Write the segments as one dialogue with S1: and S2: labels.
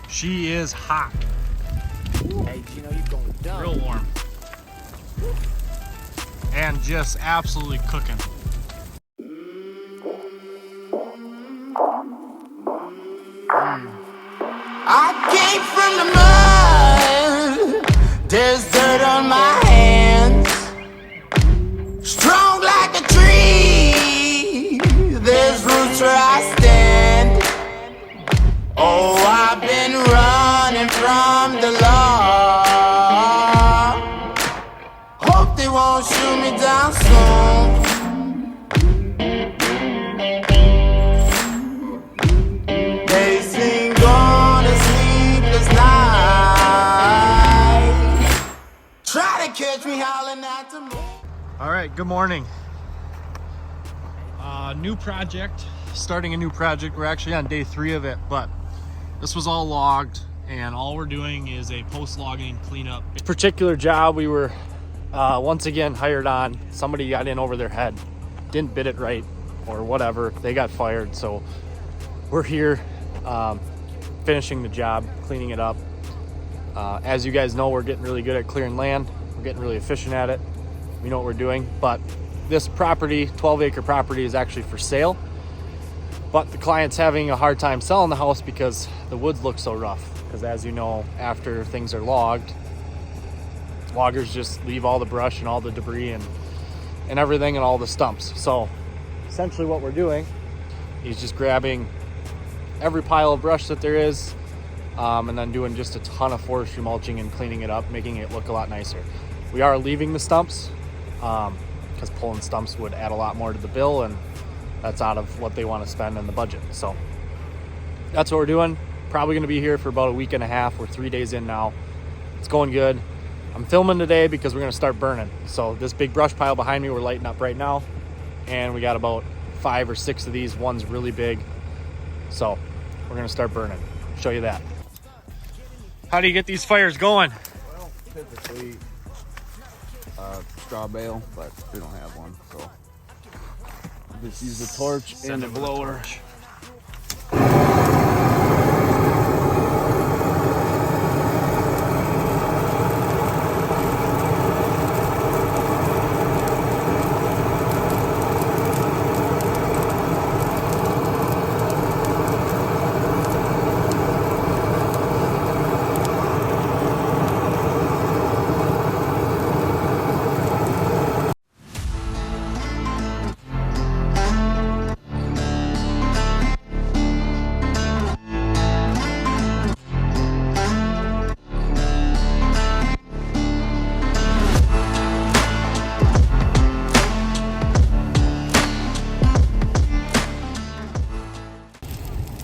S1: She is hot.
S2: Hey, you know you're going dumb.
S1: Real warm. And just absolutely cooking.
S3: I came from the mud. There's dirt on my hands. Strong like a tree. There's roots where I stand. Oh, I've been running from the law. Hope they won't shoot me down soon. They sing on a sleepless night. Try to catch me howling at the moon.
S1: All right, good morning. New project, starting a new project. We're actually on day 3 of it, but this was all logged and all we're doing is a post-logging cleanup. This particular job we were once again hired on. Somebody got in over their head, didn't bid it right or whatever. They got fired, so we're here finishing the job, cleaning it up. As you guys know, we're getting really good at clearing land. We're getting really efficient at it. We know what we're doing, but this property, 12-acre property, is actually for sale. But the client's having a hard time selling the house because the woods look so rough. Because as you know, after things are logged, loggers just leave all the brush and all the debris and everything and all the stumps. So essentially what we're doing is just grabbing every pile of brush that there is, and then doing just a ton of forestry mulching and cleaning it up, making it look a lot nicer. We are leaving the stumps because pulling stumps would add a lot more to the bill, and that's out of what they want to spend in the budget. So that's what we're doing. Probably going to be here for about a week and a half. We're 3 days in now. It's going good. I'm filming today because we're going to start burning. So this big brush pile behind me, we're lighting up right now, and we got about 5 or 6 of these. One's really big, so we're going to start burning. Show you that. How do you get these fires going?
S4: Well, typically straw bale, but we don't have one, so just use the torch and the blower.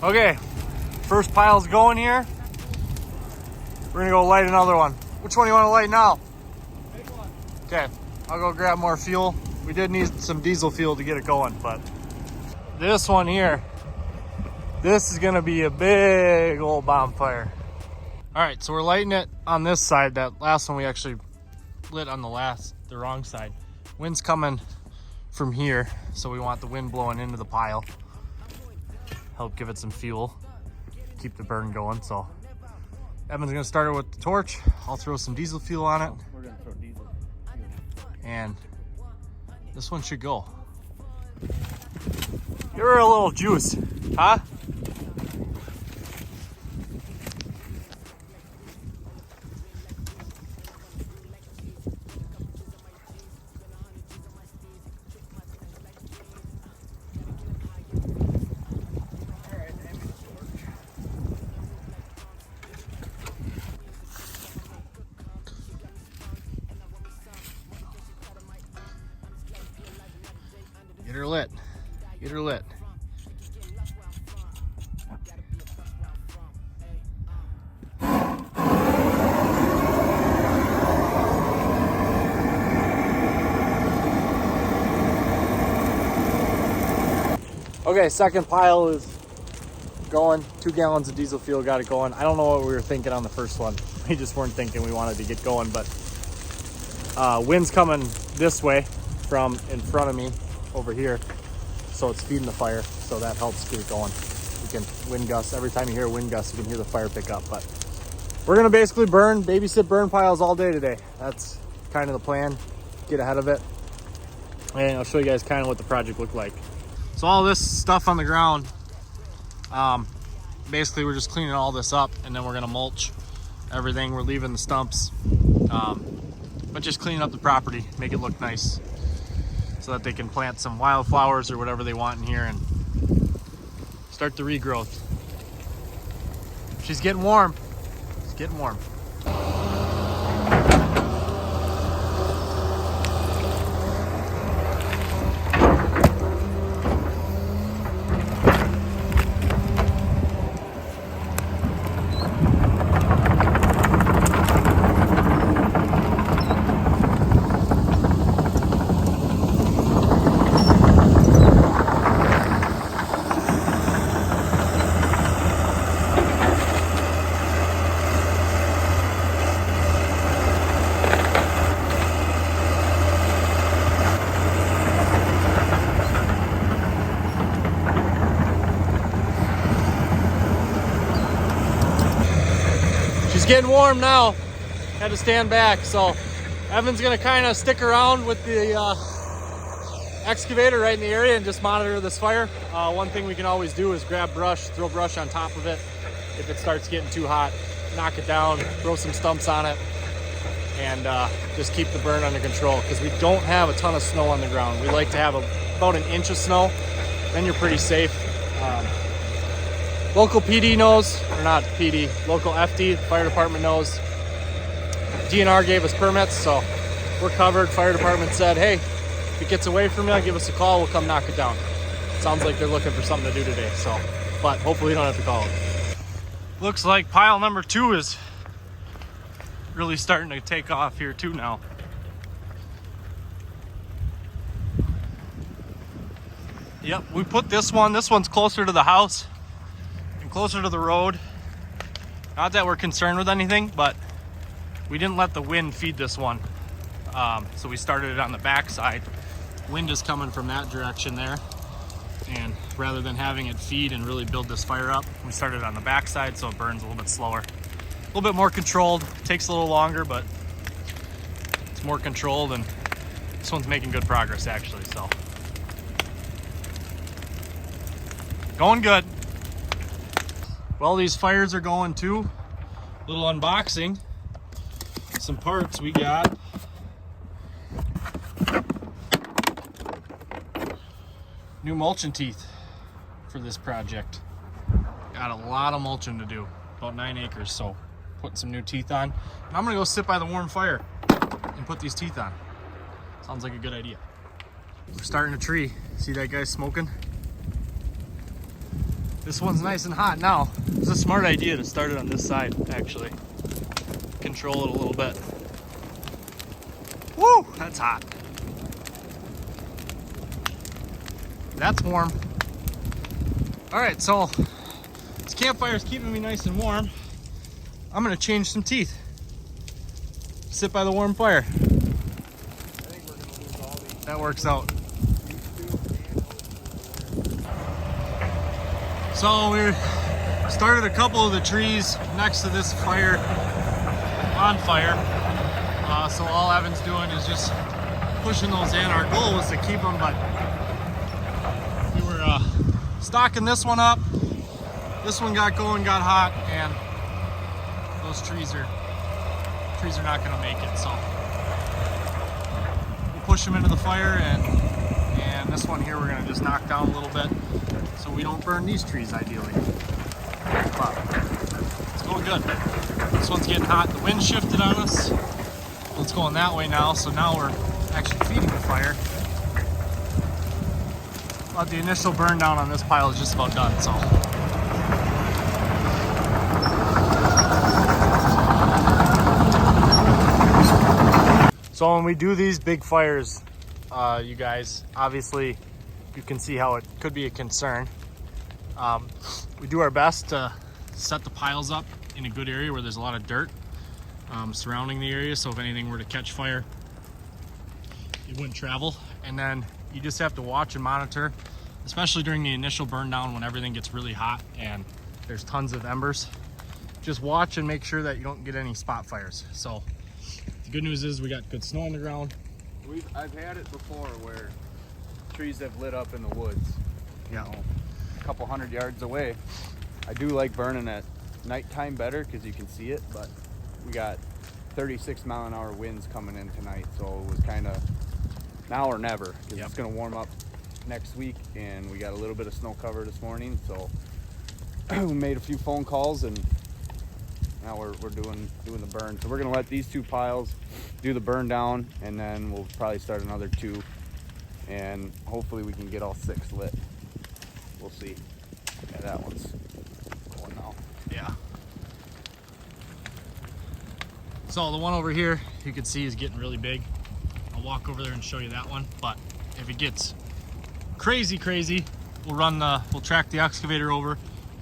S1: Okay, first pile's going here. We're gonna go light another one. Which one do you want to light now?
S4: Big one.
S1: Okay, I'll go grab more fuel. We did need some diesel fuel to get it going, but this one here, this is gonna be a big old bonfire. All right, so we're lighting it on this side. That last one we actually lit on the wrong side. Wind's coming from here, so we want the wind blowing into the pile. Help give it some fuel, keep the burn going. So Evan's gonna start it with the torch. I'll throw some diesel fuel on it.
S4: We're gonna throw diesel.
S1: And this one should go. Give her a little juice, huh? Get her lit. Get her lit. Okay, second pile is going. 2 gallons of diesel fuel got it going. I don't know what we were thinking on the first one. We just weren't thinking we wanted to get going, but wind's coming this way from in front of me over here, so it's feeding the fire, so that helps get it going. We shaking, wind gusts. Every time you hear a wind gust, you can hear the fire pick up. But we're gonna basically babysit burn piles all day today. That's kind of the plan, get ahead of it. And I'll show you guys kind of what the project looked like. So all this stuff on the ground, basically we're just cleaning all this up, and then we're gonna mulch everything. We're leaving the stumps, but just cleaning up the property, make it look nice so that they can plant some wildflowers or whatever they want in here and start the regrowth. She's getting warm. It's getting warm. It's getting warm now. Had to stand back, so Evan's gonna kind of stick around with the excavator right in the area and just monitor this fire. One thing we can always do is grab brush, throw brush on top of it. If it starts getting too hot, knock it down, throw some stumps on it, and just keep the burn under control, because we don't have a ton of snow on the ground. We like to have about an inch of snow, then you're pretty safe. Local PD knows, or not PD, local FD, fire department knows. DNR gave us permits, so we're covered. Fire department said, hey, if it gets away from you, give us a call, we'll come knock it down. Sounds like they're looking for something to do today, so, but hopefully we don't have to call them. Looks like pile number 2 is really starting to take off here too now. Yep, we put this one's closer to the house, closer to the road. Not that we're concerned with anything, but we didn't let the wind feed this one. So we started it on the back side. Wind is coming from that direction there. And rather than having it feed and really build this fire up, we started it on the back side so it burns a little bit slower. A little bit more controlled, takes a little longer, but it's more controlled, and this one's making good progress actually, so. Going good. Well, these fires are going too. Little unboxing. Some parts we got. New mulching teeth for this project. Got a lot of mulching to do. About 9 acres, so putting some new teeth on. And I'm gonna go sit by the warm fire and put these teeth on. Sounds like a good idea. We're starting a tree. See that guy smoking? This one's nice and hot now. It's a smart idea to start it on this side, actually. Control it a little bit. Woo, that's hot. That's warm. All right, so this campfire is keeping me nice and warm. I'm gonna change some teeth. Sit by the warm fire.
S4: I think we're gonna lose all these.
S1: That works out. So we started a couple of the trees next to this fire, on fire. So all Evan's doing is just pushing those in. Our goal was to keep them, but we were stocking this one up. This one got going, got hot, and those trees are not gonna make it. So we'll push them into the fire, and this one here we're gonna just knock down a little bit so we don't burn these trees ideally. But it's going good. This one's getting hot. The wind shifted on us. It's going that way now, so now we're actually feeding the fire. But the initial burn down on this pile is just about done, so. So when we do these big fires, you guys, obviously you can see how it could be a concern. We do our best to set the piles up in a good area where there's a lot of dirt surrounding the area, so if anything were to catch fire, it wouldn't travel. And then you just have to watch and monitor especially during the initial burn down when everything gets really hot and there's tons of embers. Just watch and make sure that you don't get any spot fires. So the good news is we got good snow on the ground.
S4: I've had it before where trees have lit up in the woods.
S1: Yeah.
S4: You know, a couple 100 yards away. I do like burning at nighttime better because you can see it, but we got 36-mile-an-hour winds coming in tonight, so it was kind of now or never because it's going to warm up next week, and we got a little bit of snow cover this morning, so we made a few phone calls, and now we're doing the burn. So we're going to let these 2 piles do the burn down, and then we'll probably start another 2, and hopefully we can get all 6 lit. We'll see. Yeah, that one's going now.
S1: Yeah. So the one over here you can see is getting really big. I'll walk over there and show you that one, but if it gets crazy, we'll track the excavator over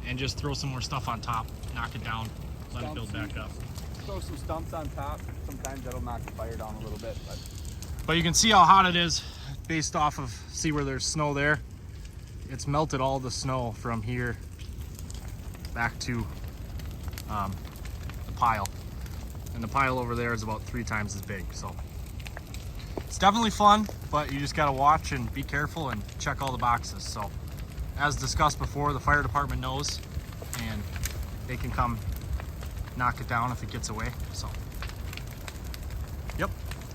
S1: and just throw some more stuff on top, knock it down, let it build back up.
S4: Throw some stumps on top. Sometimes that'll knock the fire down a little bit,
S1: but you can see how hot it is based off of, see where there's snow there? It's melted all the snow from here back to the pile. And the pile over there is about 3 times as big. So it's definitely fun, but you just gotta watch and be careful and check all the boxes. So as discussed before, the fire department knows and they can come knock it down if it gets away. So yep,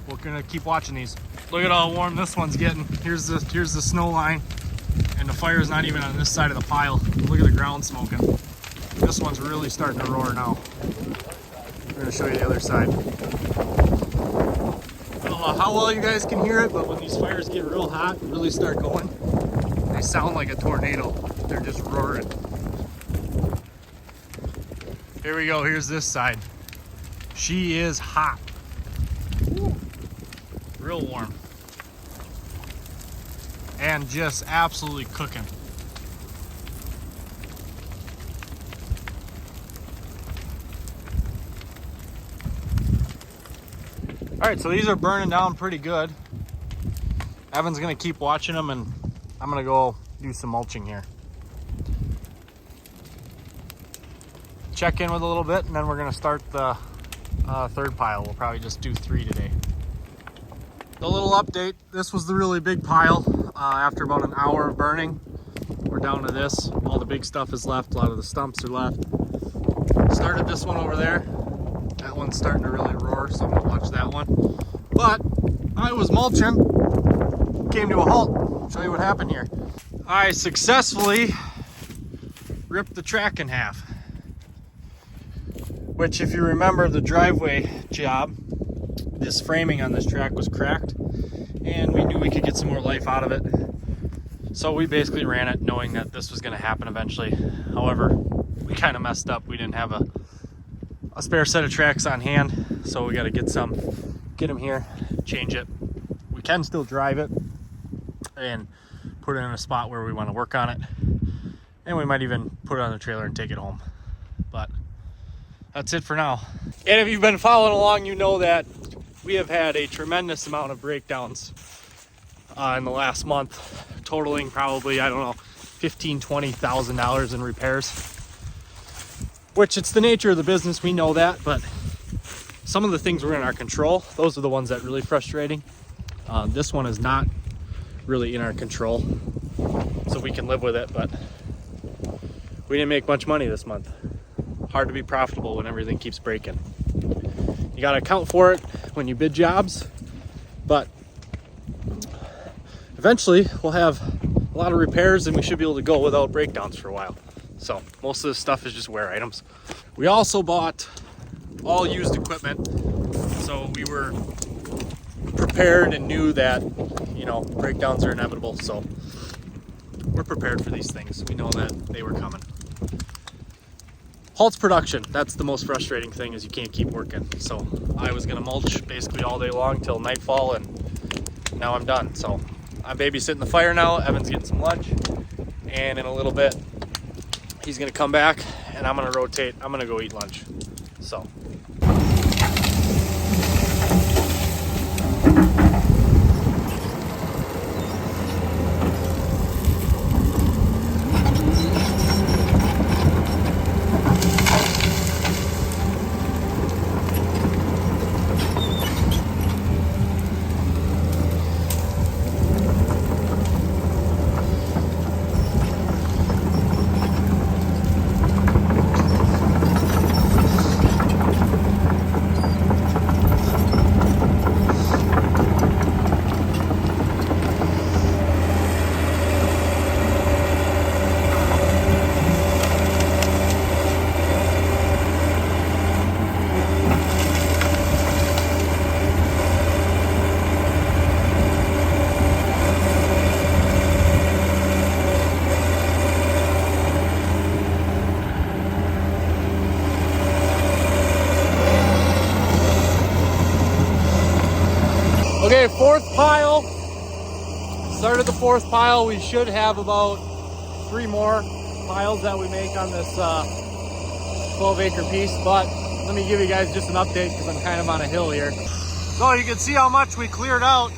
S1: we're gonna keep watching these. Look at how warm this one's getting. Here's the snow line, and the fire is not even on this side of the pile. Look at the ground smoking. This one's really starting to roar now. We're gonna show you the other side. I don't know how well you guys can hear it, but when these fires get real hot and really start going, they sound like a tornado. They're just roaring. Here we go, here's this side. She is hot. Woo. Real warm. And just absolutely cooking. All right, so these are burning down pretty good. Evan's gonna keep watching them, and I'm gonna go do some mulching here. Check in with a little bit, and then we're gonna start the 3rd pile. We'll probably just do 3 today. A little update, this was the really big pile. After about an hour of burning, we're down to this. All the big stuff is left, a lot of the stumps are left. Started this one over there. That one's starting to really roar, so I'm gonna watch that one. But I was mulching, came to a halt. I'll show you what happened here. I successfully ripped the track in half. Which, if you remember the driveway job, this framing on this track was cracked, and we knew we could get some more life out of it. So we basically ran it knowing that this was gonna happen eventually. However, we kind of messed up. We didn't have a spare set of tracks on hand, so we got to get them here, change it. We can still drive it and put it in a spot where we want to work on it, and we might even put it on the trailer and take it home. But that's it for now. And if you've been following along, you know that we have had a tremendous amount of breakdowns in the last month, totaling probably, I don't know, $15,000 to $20,000 in repairs. Which, it's the nature of the business, we know that, but some of the things were in our control. Those are the ones that are really frustrating. This one is not really in our control, so we can live with it, but we didn't make much money this month. Hard to be profitable when everything keeps breaking. You gotta account for it when you bid jobs, but eventually we'll have a lot of repairs and we should be able to go without breakdowns for a while. So most of this stuff is just wear items. We also bought all used equipment, so we were prepared and knew that, you know, breakdowns are inevitable. So we're prepared for these things. We know that they were coming. Halts production. That's the most frustrating thing, is you can't keep working. So I was gonna mulch basically all day long till nightfall, and now I'm done. So I'm babysitting the fire now. Evan's getting some lunch, and in a little bit he's gonna come back and I'm gonna rotate. I'm gonna go eat lunch. So. Okay, fourth pile. Started the fourth pile. We should have about 3 more piles that we make on this 12-acre piece, but let me give you guys just an update because I'm kind of on a hill here. So you can see how much we cleared out.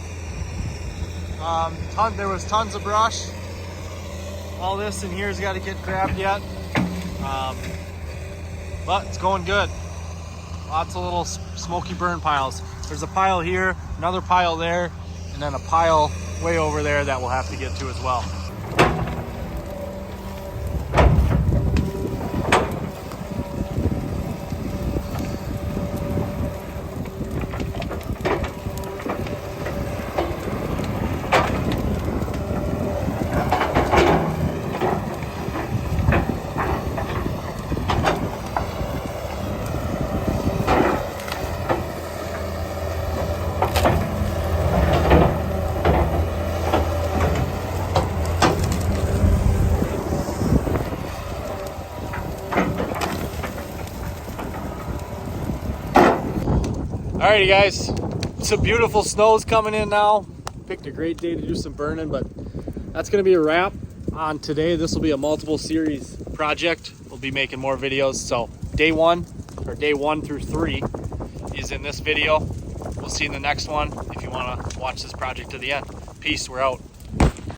S1: There was tons of brush. All this in here's got to get grabbed yet, but it's going good. Lots of little smoky burn piles. There's a pile here, another pile there, and then a pile way over there that we'll have to get to as well. Alrighty guys, some beautiful snow's coming in now. Picked a great day to do some burning, but that's gonna be a wrap on today. This will be a multiple series project. We'll be making more videos. So day 1 through 3 is in this video. We'll see you in the next one if you wanna watch this project to the end. Peace, we're out.